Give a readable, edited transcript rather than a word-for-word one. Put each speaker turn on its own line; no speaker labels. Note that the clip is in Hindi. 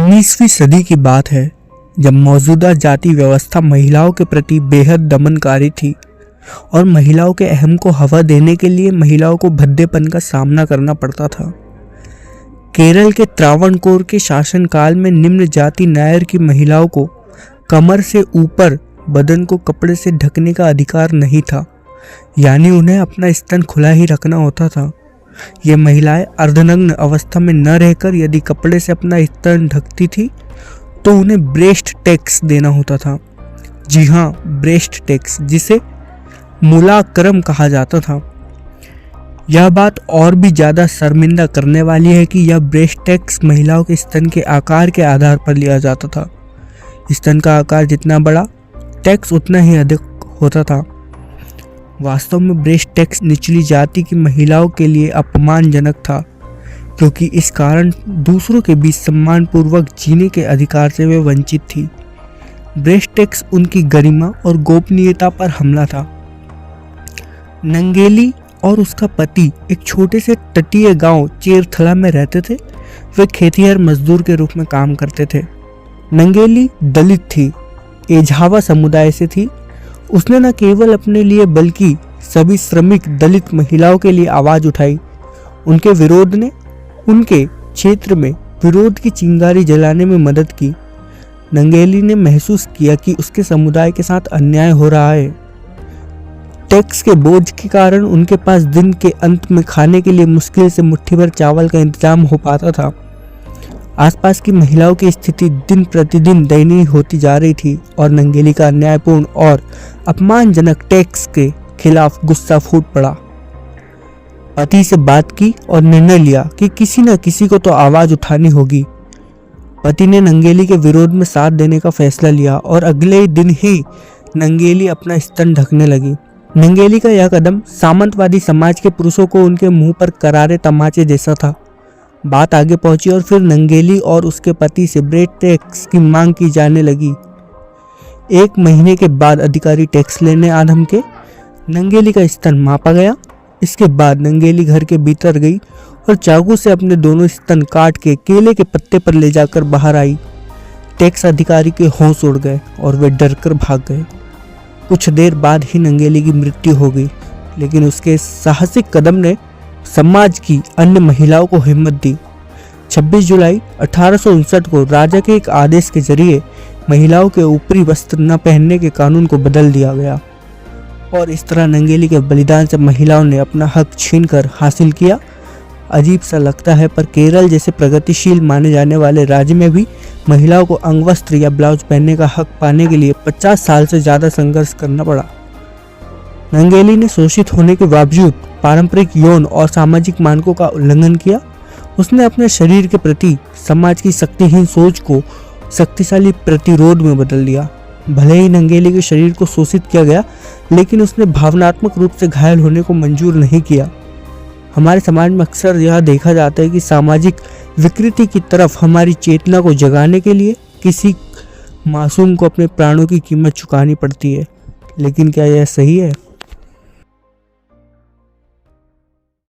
19वीं सदी की बात है जब मौजूदा जाति व्यवस्था महिलाओं के प्रति बेहद दमनकारी थी और महिलाओं के अहम को हवा देने के लिए महिलाओं को भद्देपन का सामना करना पड़ता था। केरल के त्रावणकोर के शासनकाल में निम्न जाति नायर की महिलाओं को कमर से ऊपर बदन को कपड़े से ढकने का अधिकार नहीं था, यानी उन्हें अपना स्तन खुला ही रखना होता था। ये महिलाएं अर्धनग्न अवस्था में न रहकर यदि कपड़े से अपना स्तन ढकती थी तो उन्हें ब्रेस्ट टैक्स देना होता था। जी हाँ, ब्रेस्ट टैक्स, जिसे मूलाक्रम कहा जाता था। यह बात और भी ज़्यादा शर्मिंदा करने वाली है कि यह ब्रेस्ट टैक्स महिलाओं के स्तन के आकार के आधार पर लिया जाता था। स्तन का आकार जितना बड़ा, टैक्स उतना ही अधिक होता था। वास्तव में ब्रेस्ट टैक्स निचली जाति की महिलाओं के लिए अपमानजनक था, क्योंकि इस कारण दूसरों के बीच सम्मानपूर्वक जीने के अधिकार से वे वंचित थी। ब्रेस्ट टैक्स उनकी गरिमा और गोपनीयता पर हमला था। नंगेली और उसका पति एक छोटे से तटीय गांव चेरथला में रहते थे। वे खेतिहर मजदूर के रूप में काम करते थे। नंगेली दलित थी, एझावा समुदाय से थी। उसने न केवल अपने लिए बल्कि सभी श्रमिक दलित महिलाओं के लिए आवाज उठाई। उनके विरोध ने उनके क्षेत्र में विरोध की चिंगारी जलाने में मदद की। नंगेली ने महसूस किया कि उसके समुदाय के साथ अन्याय हो रहा है। टैक्स के बोझ के कारण उनके पास दिन के अंत में खाने के लिए मुश्किल से मुट्ठी भर चावल का इंतजाम हो पाता था। आसपास की महिलाओं की स्थिति दिन प्रतिदिन दयनीय होती जा रही थी और नंगेली का अन्यायपूर्ण और अपमानजनक टैक्स के खिलाफ गुस्सा फूट पड़ा। पति से बात की और निर्णय लिया कि किसी न किसी को तो आवाज उठानी होगी। पति ने नंगेली के विरोध में साथ देने का फैसला लिया और अगले दिन ही नंगेली अपना स्तन ढकने लगी। नंगेली का यह कदम सामंतवादी समाज के पुरुषों को उनके मुंह पर करारे तमाचे जैसा था। बात आगे पहुंची और फिर नंगेली और उसके पति से ब्रेस्ट टैक्स की मांग की जाने लगी। 1 महीने के बाद अधिकारी टैक्स लेने आ धमके। नंगेली का स्तन मापा गया। इसके बाद नंगेली घर के भीतर गई और चाकू से अपने दोनों स्तन काट के केले के पत्ते पर ले जाकर बाहर आई। टैक्स अधिकारी के होश उड़ गए और वे डरकर भाग गए। कुछ देर बाद ही नंगेली की मृत्यु हो गई, लेकिन उसके साहसिक कदम ने समाज की अन्य महिलाओं को हिम्मत दी। 26 जुलाई 1859 को राजा के एक आदेश के जरिए महिलाओं के ऊपरी वस्त्र न पहनने के कानून को बदल दिया गया और इस तरह नंगेली के बलिदान से महिलाओं ने अपना हक छीनकर हासिल किया। अजीब सा लगता है, पर केरल जैसे प्रगतिशील माने जाने वाले राज्य में भी महिलाओं को अंगवस्त्र या ब्लाउज पहनने का हक पाने के लिए 50 साल से ज़्यादा संघर्ष करना पड़ा। नंगेली ने शोषित होने के बावजूद पारंपरिक यौन और सामाजिक मानकों का उल्लंघन किया। उसने अपने शरीर के प्रति समाज की शक्तिहीन सोच को शक्तिशाली प्रतिरोध में बदल दिया। भले ही नंगेली के शरीर को शोषित किया गया, लेकिन उसने भावनात्मक रूप से घायल होने को मंजूर नहीं किया। हमारे समाज में अक्सर यह देखा जाता है कि सामाजिक विकृति की तरफ हमारी चेतना को जगाने के लिए किसी मासूम को अपने प्राणों की कीमत चुकानी पड़ती है, लेकिन क्या यह सही है?